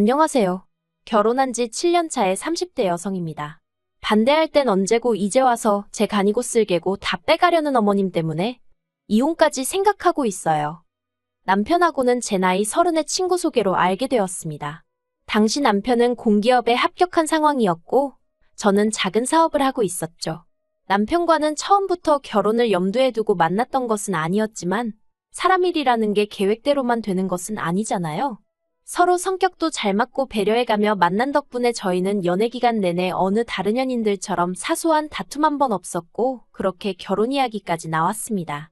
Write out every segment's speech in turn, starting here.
안녕하세요. 결혼한 지 7년 차의 30대 여성입니다. 반대할 땐 언제고 이제 와서 제 간이고 쓸개고 다 빼가려는 어머님 때문에 이혼까지 생각하고 있어요. 남편하고는 제 나이 30의 친구 소개로 알게 되었습니다. 당시 남편은 공기업에 합격한 상황이었고 저는 작은 사업을 하고 있었죠. 남편과는 처음부터 결혼을 염두에 두고 만났던 것은 아니었지만 사람 일이라는 게 계획대로만 되는 것은 아니잖아요. 서로 성격도 잘 맞고 배려해가며 만난 덕분에 저희는 연애 기간 내내 어느 다른 연인들처럼 사소한 다툼 한 번 없었고 그렇게 결혼 이야기까지 나왔습니다.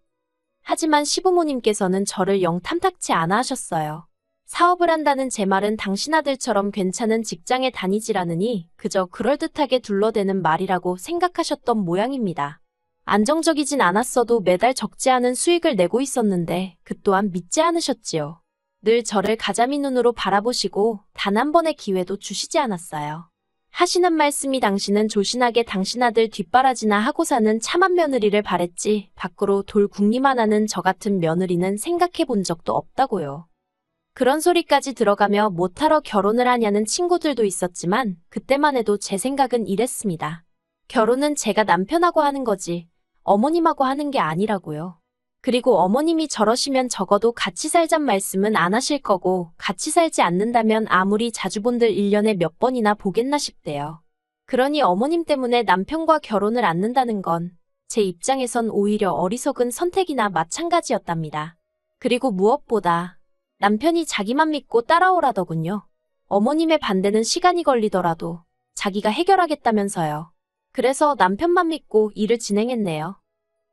하지만 시부모님께서는 저를 영 탐탁치 않아 하셨어요. 사업을 한다는 제 말은 당신 아들처럼 괜찮은 직장에 다니지라느니 그저 그럴듯하게 둘러대는 말이라고 생각하셨던 모양입니다. 안정적이진 않았어도 매달 적지 않은 수익을 내고 있었는데 그 또한 믿지 않으셨지요. 늘 저를 가자미 눈으로 바라보시고 단 한 번의 기회도 주시지 않았어요. 하시는 말씀이 당신은 조신하게 당신 아들 뒷바라지나 하고 사는 참한 며느리를 바랬지 밖으로 돌 궁리만 하는 저 같은 며느리는 생각해 본 적도 없다고요. 그런 소리까지 들어가며 못하러 결혼을 하냐는 친구들도 있었지만 그때만 해도 제 생각은 이랬습니다. 결혼은 제가 남편하고 하는 거지 어머님하고 하는 게 아니라고요. 그리고 어머님이 저러시면 적어도 같이 살잔 말씀은 안 하실 거고 같이 살지 않는다면 아무리 자주 본들 1년에 몇 번이나 보겠나 싶대요. 그러니 어머님 때문에 남편과 결혼을 않는다는 건 제 입장에선 오히려 어리석은 선택이나 마찬가지였답니다. 그리고 무엇보다 남편이 자기만 믿고 따라오라더군요. 어머님의 반대는 시간이 걸리더라도 자기가 해결하겠다면서요. 그래서 남편만 믿고 일을 진행했네요.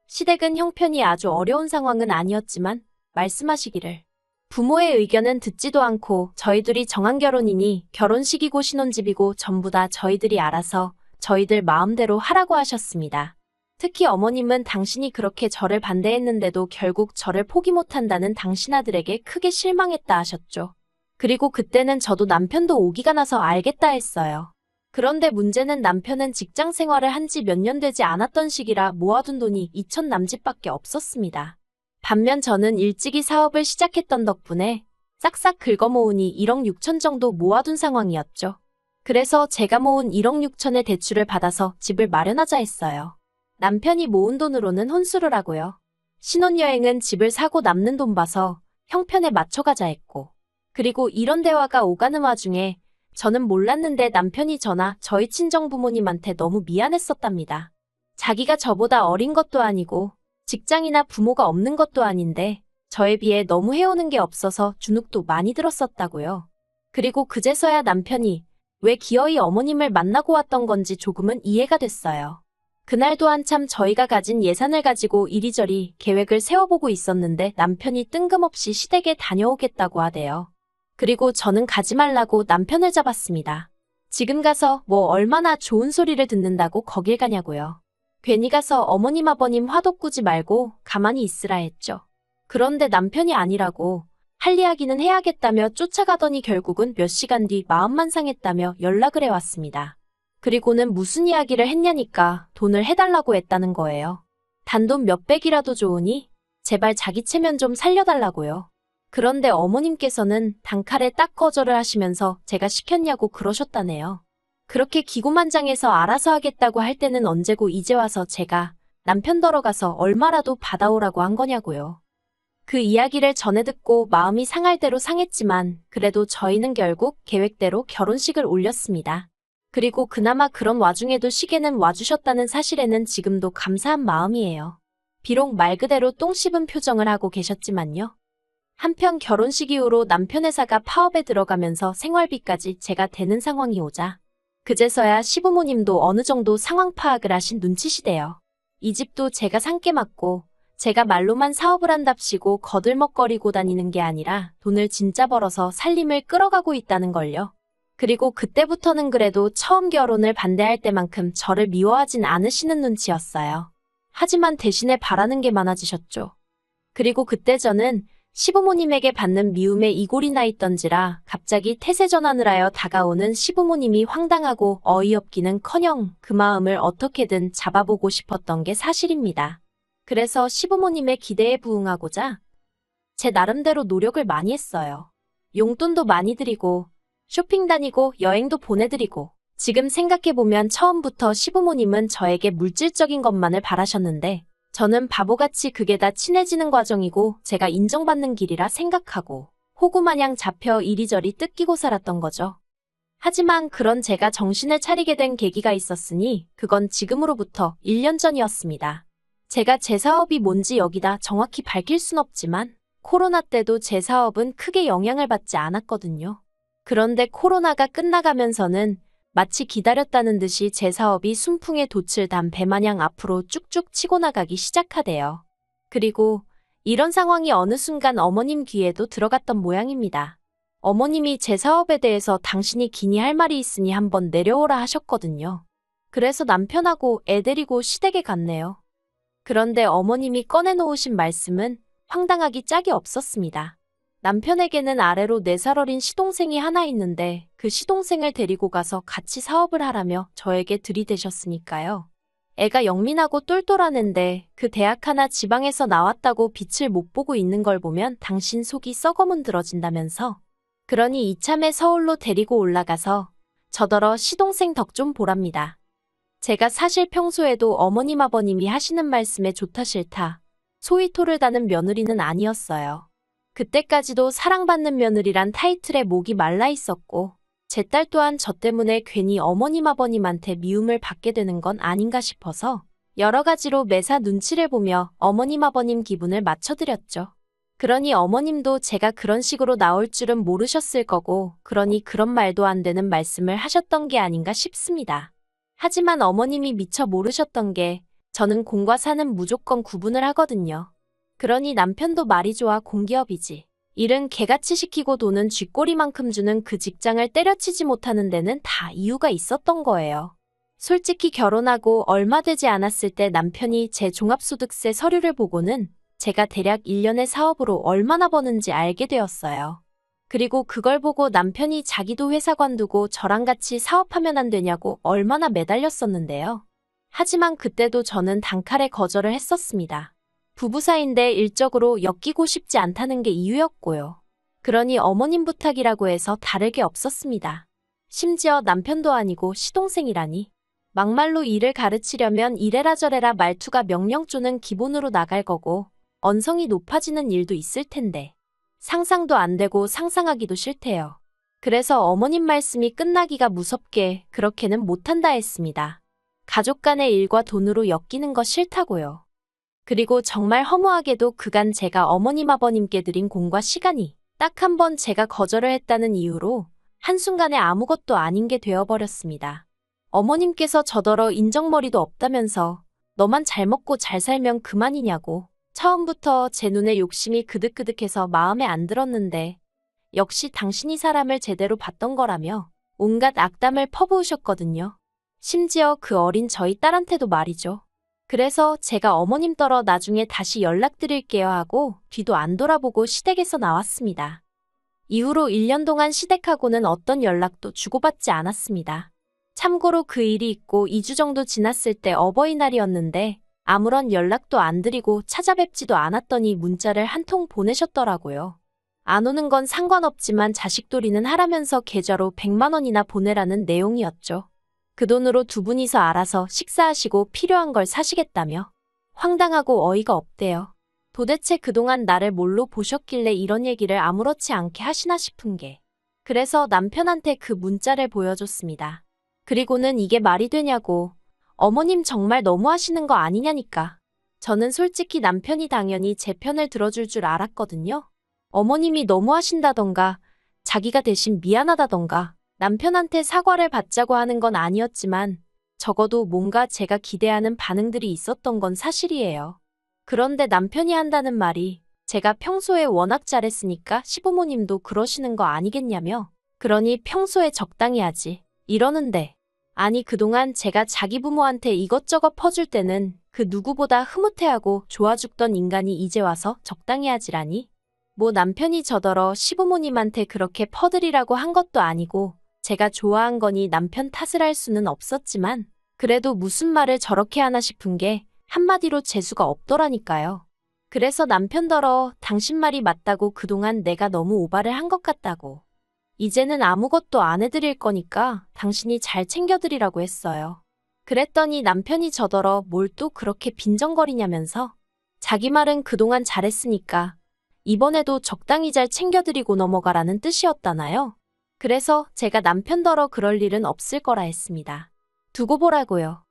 시댁은 형편이 아주 어려운 상황은 아니었지만 말씀하시기를 부모의 의견은 듣지도 않고 저희들이 정한 결혼이니 결혼식이고 신혼집이고 전부 다 저희들이 알아서 저희들 마음대로 하라고 하셨습니다. 특히 어머님은 당신이 그렇게 저를 반대했는데도 결국 저를 포기 못한다는 당신 아들에게 크게 실망했다 하셨죠. 그리고 그때는 저도 남편도 오기가 나서 알겠다 했어요. 그런데 문제는 남편은 직장 생활을 한 지 몇 년 되지 않았던 시기라 모아둔 돈이 2천 남짓밖에 없었습니다. 반면 저는 일찍이 사업을 시작했던 덕분에 싹싹 긁어모으니 1억 6천 정도 모아둔 상황이었죠. 그래서 제가 모은 1억 6천의 대출을 받아서 집을 마련하자 했어요. 남편이 모은 돈으로는 혼수를 하고요. 신혼여행은 집을 사고 남는 돈 봐서 형편에 맞춰가자 했고 그리고 이런 대화가 오가는 와중에 저는 몰랐는데 남편이 저나 저희 친정 부모님한테 너무 미안했었답니다. 자기가 저보다 어린 것도 아니고 직장이나 부모가 없는 것도 아닌데 저에 비해 너무 해오는 게 없어서 주눅도 많이 들었었다고요. 그리고 그제서야 남편이 왜 기어이 어머님을 만나고 왔던 건지 조금은 이해가 됐어요. 그날도 한참 저희가 가진 예산을 가지고 이리저리 계획을 세워보고 있었는데 남편이 뜬금없이 시댁에 다녀오겠다고 하대요. 그리고 저는 가지 말라고 남편을 잡았습니다. 지금 가서 뭐 얼마나 좋은 소리를 듣는다고 거길 가냐고요. 괜히 가서 어머님 아버님 화도 꾸지 말고 가만히 있으라 했죠. 그런데 남편이 아니라고 할 이야기는 해야겠다며 쫓아가더니 결국은 몇 시간 뒤 마음만 상했다며 연락을 해왔습니다. 그리고는 무슨 이야기를 했냐니까 돈을 해달라고 했다는 거예요. 단돈 몇백이라도 좋으니 제발 자기 체면 좀 살려달라고요. 그런데 어머님께서는 단칼에 딱 거절을 하시면서 제가 시켰냐고 그러셨다네요. 그렇게 기고만장해서 알아서 하겠다고 할 때는 언제고 이제 와서 제가 남편 덜어가서 얼마라도 받아오라고 한 거냐고요. 그 이야기를 전해 듣고 마음이 상할 대로 상했지만 그래도 저희는 결국 계획대로 결혼식을 올렸습니다. 그리고 그나마 그런 와중에도 시계는 와주셨다는 사실에는 지금도 감사한 마음이에요. 비록 말 그대로 똥 씹은 표정을 하고 계셨지만요. 한편 결혼식 이후로 남편 회사가 파업에 들어가면서 생활비까지 제가 대는 상황이 오자 그제서야 시부모님도 어느 정도 상황 파악을 하신 눈치시대요. 이 집도 제가 상께 맡고 제가 말로만 사업을 한답시고 거들먹거리고 다니는 게 아니라 돈을 진짜 벌어서 살림을 끌어가고 있다는 걸요. 그리고 그때부터는 그래도 처음 결혼을 반대할 때만큼 저를 미워하진 않으시는 눈치였어요. 하지만 대신에 바라는 게 많아지셨죠. 그리고 그때 저는 시부모님에게 받는 미움에 이골이 나 있던지라 갑자기 태세 전환을 하여 다가오는 시부모님이 황당하고 어이없기는커녕 그 마음을 어떻게든 잡아보고 싶었던 게 사실입니다. 그래서 시부모님의 기대에 부응하고자 제 나름대로 노력을 많이 했어요. 용돈도 많이 드리고 쇼핑 다니고 여행도 보내드리고. 지금 생각해보면 처음부터 시부모님은 저에게 물질적인 것만을 바라셨는데 저는 바보같이 그게 다 친해지는 과정이고 제가 인정받는 길이라 생각하고 호구마냥 잡혀 이리저리 뜯기고 살았던 거죠. 하지만 그런 제가 정신을 차리게 된 계기가 있었으니 그건 지금으로부터 1년 전이었습니다. 제가 제 사업이 뭔지 여기다 정확히 밝힐 순 없지만 코로나 때도 제 사업은 크게 영향을 받지 않았거든요. 그런데 코로나가 끝나가면서는 마치 기다렸다는 듯이 제 사업이 순풍에 돛을 단 배마냥 앞으로 쭉쭉 치고 나가기 시작하대요. 그리고 이런 상황이 어느 순간 어머님 귀에도 들어갔던 모양입니다. 어머님이 제 사업에 대해서 당신이 기니 할 말이 있으니 한번 내려오라 하셨거든요. 그래서 남편하고 애 데리고 시댁에 갔네요. 그런데 어머님이 꺼내놓으신 말씀은 황당하기 짝이 없었습니다. 남편에게는 아래로 4살 어린 시동생이 하나 있는데 그 시동생을 데리고 가서 같이 사업을 하라며 저에게 들이대셨으니까요. 애가 영민하고 똘똘한 앤데 그 대학 하나 지방에서 나왔다고 빛을 못 보고 있는 걸 보면 당신 속이 썩어문드러진다면서. 그러니 이참에 서울로 데리고 올라가서 저더러 시동생 덕 좀 보랍니다. 제가 사실 평소에도 어머님 아버님이 하시는 말씀에 좋다 싫다 소위 토를 다는 며느리는 아니었어요. 그때까지도 사랑받는 며느리란 타이틀에 목이 말라 있었고 제 딸 또한 저 때문에 괜히 어머님 아버님한테 미움을 받게 되는 건 아닌가 싶어서 여러 가지로 매사 눈치를 보며 어머님 아버님 기분을 맞춰드렸죠. 그러니 어머님도 제가 그런 식으로 나올 줄은 모르셨을 거고 그러니 그런 말도 안 되는 말씀을 하셨던 게 아닌가 싶습니다. 하지만 어머님이 미처 모르셨던 게 저는 공과 사는 무조건 구분을 하거든요. 그러니 남편도 말이 좋아 공기업이지. 일은 개같이 시키고 돈은 쥐꼬리만큼 주는 그 직장을 때려치지 못하는 데는 다 이유가 있었던 거예요. 솔직히 결혼하고 얼마 되지 않았을 때 남편이 제 종합소득세 서류를 보고는 제가 대략 1년의 사업으로 얼마나 버는지 알게 되었어요. 그리고 그걸 보고 남편이 자기도 회사 관두고 저랑 같이 사업하면 안 되냐고 얼마나 매달렸었는데요. 하지만 그때도 저는 단칼에 거절을 했었습니다. 부부 사이인데 일적으로 엮이고 싶지 않다는 게 이유였고요. 그러니 어머님 부탁이라고 해서 다를 게 없었습니다. 심지어 남편도 아니고 시동생이라니. 막말로 일을 가르치려면 이래라 저래라 말투가 명령조는 기본으로 나갈 거고 언성이 높아지는 일도 있을 텐데 상상도 안 되고 상상하기도 싫대요. 그래서 어머님 말씀이 끝나기가 무섭게 그렇게는 못한다 했습니다. 가족 간의 일과 돈으로 엮이는 거 싫다고요. 그리고 정말 허무하게도 그간 제가 어머님 아버님께 드린 공과 시간이 딱 한 번 제가 거절을 했다는 이유로 한순간에 아무것도 아닌 게 되어버렸습니다. 어머님께서 저더러 인정머리도 없다면서 너만 잘 먹고 잘 살면 그만이냐고 처음부터 제 눈에 욕심이 그득그득해서 마음에 안 들었는데 역시 당신이 사람을 제대로 봤던 거라며 온갖 악담을 퍼부으셨거든요. 심지어 그 어린 저희 딸한테도 말이죠. 그래서 제가 어머님 떨어 나중에 다시 연락드릴게요 하고 뒤도 안 돌아보고 시댁에서 나왔습니다. 이후로 1년 동안 시댁하고는 어떤 연락도 주고받지 않았습니다. 참고로 그 일이 있고 2주 정도 지났을 때 어버이날이었는데 아무런 연락도 안 드리고 찾아뵙지도 않았더니 문자를 한 통 보내셨더라고요. 안 오는 건 상관없지만 자식돌이는 하라면서 계좌로 100만 원이나 보내라는 내용이었죠. 그 돈으로 두 분이서 알아서 식사하시고 필요한 걸 사시겠다며. 황당하고 어이가 없대요. 도대체 그동안 나를 뭘로 보셨길래 이런 얘기를 아무렇지 않게 하시나 싶은 게. 그래서 남편한테 그 문자를 보여줬습니다. 그리고는 이게 말이 되냐고. 어머님 정말 너무하시는 거 아니냐니까. 저는 솔직히 남편이 당연히 제 편을 들어줄 줄 알았거든요. 어머님이 너무하신다던가 자기가 대신 미안하다던가 남편한테 사과를 받자고 하는 건 아니었지만 적어도 뭔가 제가 기대하는 반응들이 있었던 건 사실이에요. 그런데 남편이 한다는 말이 제가 평소에 워낙 잘했으니까 시부모님도 그러시는 거 아니겠냐며. 그러니 평소에 적당히 하지 이러는데 아니 그동안 제가 자기 부모한테 이것저것 퍼줄 때는 그 누구보다 흐뭇해하고 좋아 죽던 인간이 이제 와서 적당히 하지라니. 뭐 남편이 저더러 시부모님한테 그렇게 퍼드리라고 한 것도 아니고 제가 좋아한 거니 남편 탓을 할 수는 없었지만 그래도 무슨 말을 저렇게 하나 싶은 게 한마디로 재수가 없더라니까요. 그래서 남편더러 당신 말이 맞다고 그동안 내가 너무 오바를 한 것 같다고. 이제는 아무것도 안 해드릴 거니까 당신이 잘 챙겨드리라고 했어요. 그랬더니 남편이 저더러 뭘 또 그렇게 빈정거리냐면서 자기 말은 그동안 잘했으니까 이번에도 적당히 잘 챙겨드리고 넘어가라는 뜻이었다나요? 그래서 제가 남편더러 그럴 일은 없을 거라 했습니다. 두고 보라고요.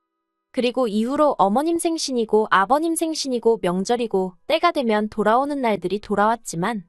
그리고 이후로 어머님 생신이고 아버님 생신이고 명절이고 때가 되면 돌아오는 날들이 돌아왔지만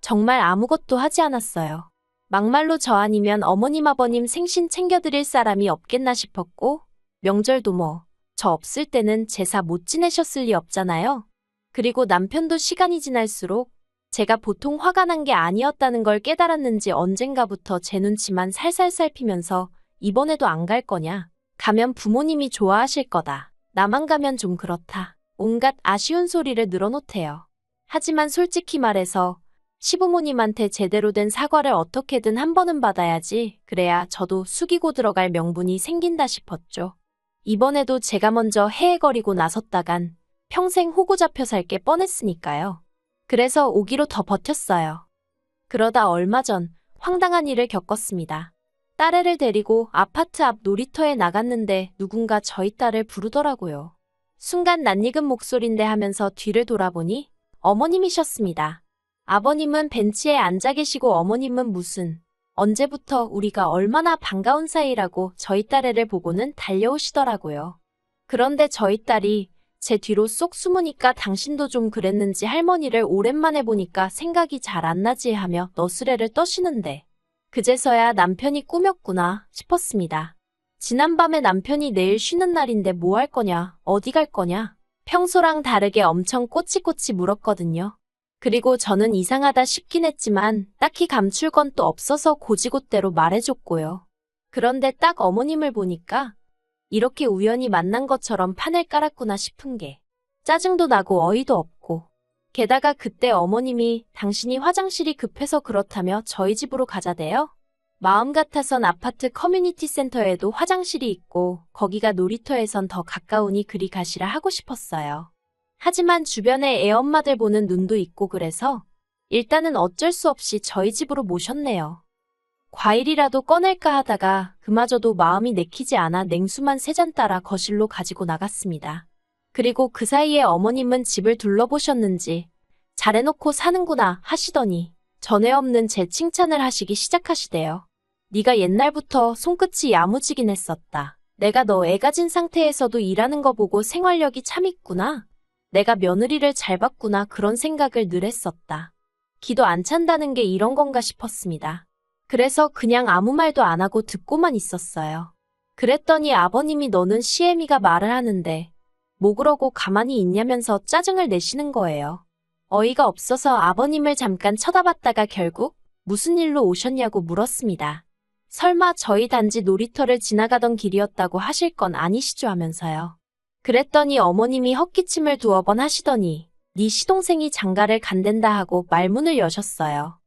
정말 아무것도 하지 않았어요. 막말로 저 아니면 어머님 아버님 생신 챙겨드릴 사람이 없겠나 싶었고 명절도 뭐 저 없을 때는 제사 못 지내셨을 리 없잖아요. 그리고 남편도 시간이 지날수록 제가 보통 화가 난 게 아니었다는 걸 깨달았는지 언젠가부터 제 눈치만 살살 살피면서 이번에도 안 갈 거냐? 가면 부모님이 좋아하실 거다. 나만 가면 좀 그렇다. 온갖 아쉬운 소리를 늘어놓대요. 하지만 솔직히 말해서 시부모님한테 제대로 된 사과를 어떻게든 한 번은 받아야지. 그래야 저도 숙이고 들어갈 명분이 생긴다 싶었죠. 이번에도 제가 먼저 헤헤거리고 나섰다간 평생 호구 잡혀 살 게 뻔했으니까요. 그래서 오기로 더 버텼어요. 그러다 얼마 전 황당한 일을 겪었습니다. 딸애를 데리고 아파트 앞 놀이터에 나갔는데 누군가 저희 딸을 부르더라고요. 순간 낯익은 목소린데 하면서 뒤를 돌아보니 어머님이셨습니다. 아버님은 벤치에 앉아 계시고 어머님은 무슨 언제부터 우리가 얼마나 반가운 사이라고 저희 딸애를 보고는 달려오시더라고요. 그런데 저희 딸이 제 뒤로 쏙 숨으니까 당신도 좀 그랬는지 할머니를 오랜만에 보니까 생각이 잘 안 나지 하며 너스레를 떠시는데 그제서야 남편이 꾸몄구나 싶었습니다. 지난밤에 남편이 내일 쉬는 날인데 뭐 할 거냐, 어디 갈 거냐, 평소랑 다르게 엄청 꼬치꼬치 물었거든요. 그리고 저는 이상하다 싶긴 했지만 딱히 감출 건 또 없어서 고지곳대로 말해줬고요. 그런데 딱 어머님을 보니까 이렇게 우연히 만난 것처럼 판을 깔았구나 싶은 게 짜증도 나고 어이도 없고 게다가 그때 어머님이 당신이 화장실이 급해서 그렇다며 저희 집으로 가자대요. 마음 같아선 아파트 커뮤니티 센터에도 화장실이 있고 거기가 놀이터에선 더 가까우니 그리 가시라 하고 싶었어요. 하지만 주변에 애엄마들 보는 눈도 있고 그래서 일단은 어쩔 수 없이 저희 집으로 모셨네요. 과일이라도 꺼낼까 하다가 그마저도 마음이 내키지 않아 냉수만 3잔 따라 거실로 가지고 나갔습니다. 그리고 그 사이에 어머님은 집을 둘러보셨는지 잘해놓고 사는구나 하시더니 전에 없는 제 칭찬을 하시기 시작하시대요. 네가 옛날부터 손끝이 야무지긴 했었다. 내가 너 애 가진 상태에서도 일하는 거 보고 생활력이 참 있구나. 내가 며느리를 잘 봤구나 그런 생각을 늘 했었다. 기도 안 찬다는 게 이런 건가 싶었습니다. 그래서 그냥 아무 말도 안 하고 듣고만 있었어요. 그랬더니 아버님이 너는 시애미가 말을 하는데 뭐 그러고 가만히 있냐면서 짜증을 내시는 거예요. 어이가 없어서 아버님을 잠깐 쳐다봤다가 결국 무슨 일로 오셨냐고 물었습니다. 설마 저희 단지 놀이터를 지나가던 길이었다고 하실 건 아니시죠 하면서요. 그랬더니 어머님이 헛기침을 2번 하시더니 네 시동생이 장가를 간댄다 하고 말문을 여셨어요.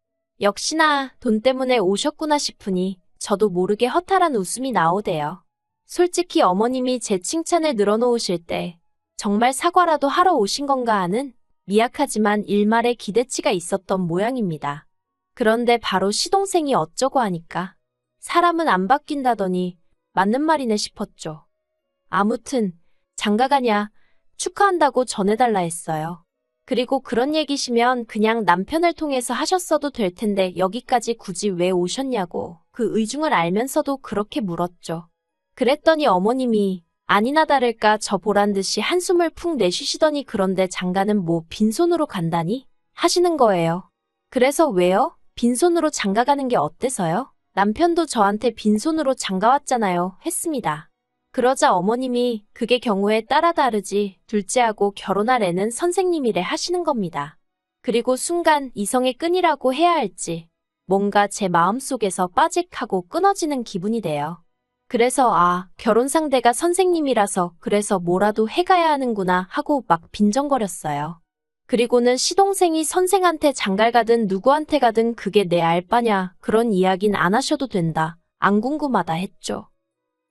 역시나 돈 때문에 오셨구나 싶으니 저도 모르게 허탈한 웃음이 나오대요. 솔직히 어머님이 제 칭찬을 늘어놓으실 때 정말 사과라도 하러 오신 건가 하는 미약하지만 일말의 기대치가 있었던 모양입니다. 그런데 바로 시동생이 어쩌고 하니까 사람은 안 바뀐다더니 맞는 말이네 싶었죠. 아무튼 장가가냐 축하한다고 전해달라 했어요. 그리고 그런 얘기시면 그냥 남편을 통해서 하셨어도 될 텐데 여기까지 굳이 왜 오셨냐고 그 의중을 알면서도 그렇게 물었죠. 그랬더니 어머님이 아니나 다를까 저 보란 듯이 한숨을 푹 내쉬시더니 그런데 장가는 뭐 빈손으로 간다니? 하시는 거예요. 그래서 왜요? 빈손으로 장가가는 게 어때서요? 남편도 저한테 빈손으로 장가왔잖아요. 했습니다. 그러자 어머님이 그게 경우에 따라 다르지 둘째하고 결혼할 애는 선생님이래 하시는 겁니다. 그리고 순간 이성의 끈이라고 해야 할지 뭔가 제 마음속에서 빠직하고 끊어지는 기분이 돼요. 그래서 결혼 상대가 선생님이라서 그래서 뭐라도 해가야 하는구나 하고 막 빈정거렸어요. 그리고는 시동생이 선생한테 장가를 가든 누구한테 가든 그게 내 알바냐 그런 이야긴 안 하셔도 된다. 안 궁금하다 했죠.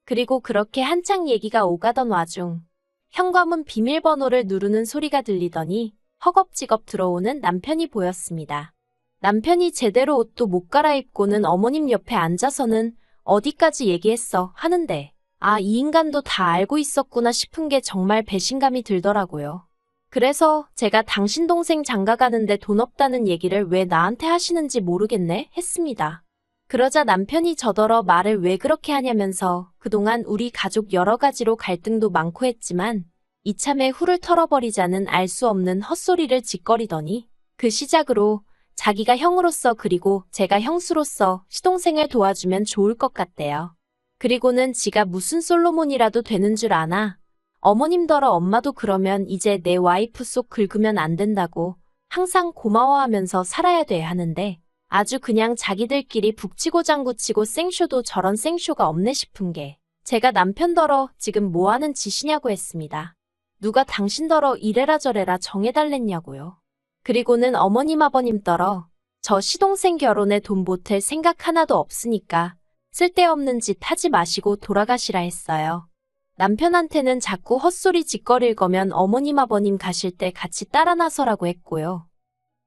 그리고 그렇게 한창 얘기가 오가던 와중 현관문 비밀번호를 누르는 소리가 들리더니 허겁지겁 들어오는 남편이 보였습니다. 남편이 제대로 옷도 못 갈아입고는 어머님 옆에 앉아서는 어디까지 얘기했어 하는데, 아, 이 인간도 다 알고 있었구나 싶은 게 정말 배신감이 들더라고요. 그래서 제가 당신 동생 장가 가는데 돈 없다는 얘기를 왜 나한테 하시는지 모르겠네 했습니다. 그러자 남편이 저더러 말을 왜 그렇게 하냐면서 그동안 우리 가족 여러 가지로 갈등도 많고 했지만 이참에 후를 털어버리자는 알 수 없는 헛소리를 짓거리더니 그 시작으로 자기가 형으로서 그리고 제가 형수로서 시동생을 도와주면 좋을 것 같대요. 그리고는 지가 무슨 솔로몬이라도 되는 줄 아나? 어머님더러 엄마도 그러면 이제 내 와이프 속 긁으면 안 된다고 항상 고마워하면서 살아야 돼 하는데 아주 그냥 자기들끼리 북치고 장구치고 생쇼도 저런 생쇼가 없네 싶은 게 제가 남편더러 지금 뭐하는 짓이냐고 했습니다. 누가 당신더러 이래라 저래라 정해달랬냐고요. 그리고는 어머님 아버님더러 저 시동생 결혼에 돈 보탤 생각 하나도 없으니까 쓸데없는 짓 하지 마시고 돌아가시라 했어요. 남편한테는 자꾸 헛소리 짓거릴 거면 어머님 아버님 가실 때 같이 따라 나서라고 했고요.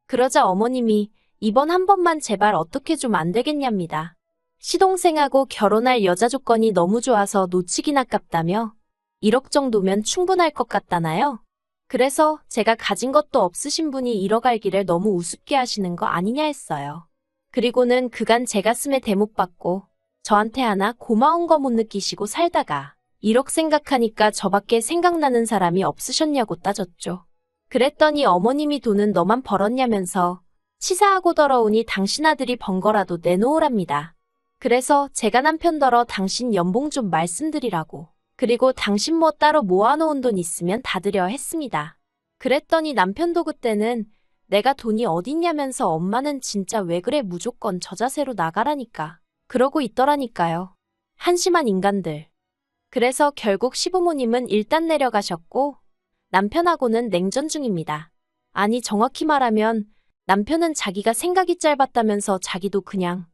그러자 어머님이 이번 한 번만 제발 어떻게 좀 안 되겠냐입니다. 시동생하고 결혼할 여자 조건이 너무 좋아서 놓치긴 아깝다며 1억 정도면 충분할 것 같다나요? 그래서 제가 가진 것도 없으신 분이 1억 알기를 너무 우습게 하시는 거 아니냐 했어요. 그리고는 그간 제 가슴에 대못 받고 저한테 하나 고마운 거 못 느끼시고 살다가 1억 생각하니까 저밖에 생각나는 사람이 없으셨냐고 따졌죠. 그랬더니 어머님이 돈은 너만 벌었냐면서 치사하고 더러우니 당신 아들이 번 거라도 내놓으랍니다. 그래서 제가 남편더러 당신 연봉 좀 말씀드리라고. 그리고 당신 뭐 따로 모아놓은 돈 있으면 다 드려 했습니다. 그랬더니 남편도 그때는 내가 돈이 어딨냐면서 엄마는 진짜 왜 그래 무조건 저 자세로 나가라니까. 그러고 있더라니까요. 한심한 인간들. 그래서 결국 시부모님은 일단 내려가셨고 남편하고는 냉전 중입니다. 아니 정확히 말하면 남편은 자기가 생각이 짧았다면서 자기도 그냥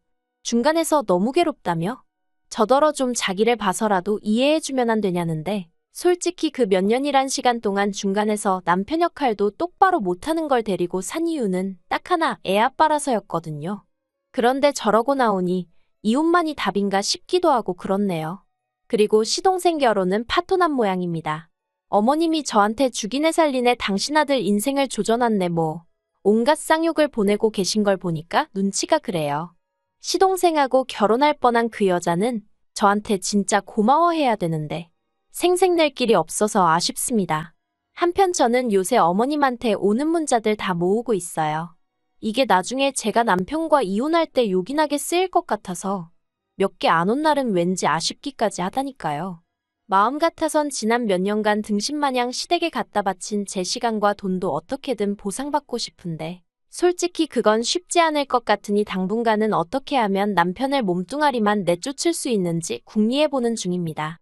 중간에서 너무 괴롭다며 저더러 좀 자기를 봐서라도 이해해주면 안 되냐는데 솔직히 그 몇 년이란 시간 동안 중간에서 남편 역할도 똑바로 못하는 걸 데리고 산 이유는 딱 하나 애 아빠라서였거든요. 그런데 저러고 나오니 이혼만이 답인가 싶기도 하고 그렇네요. 그리고 시동생 결혼은 파토난 모양입니다. 어머님이 저한테 죽이네 살리네 당신 아들 인생을 조져놨네 뭐 온갖 쌍욕을 보내고 계신 걸 보니까 눈치가 그래요. 시동생하고 결혼할 뻔한 그 여자는 저한테 진짜 고마워해야 되는데 생색낼 길이 없어서 아쉽습니다. 한편 저는 요새 어머님한테 오는 문자들 다 모으고 있어요. 이게 나중에 제가 남편과 이혼할 때 요긴하게 쓰일 것 같아서 몇 개 안 온 날은 왠지 아쉽기까지 하다니까요. 마음 같아선 지난 몇 년간 등신마냥 시댁에 갖다 바친 제 시간과 돈도 어떻게든 보상받고 싶은데 솔직히 그건 쉽지 않을 것 같으니 당분간은 어떻게 하면 남편을 몸뚱아리만 내쫓을 수 있는지 궁리해보는 중입니다.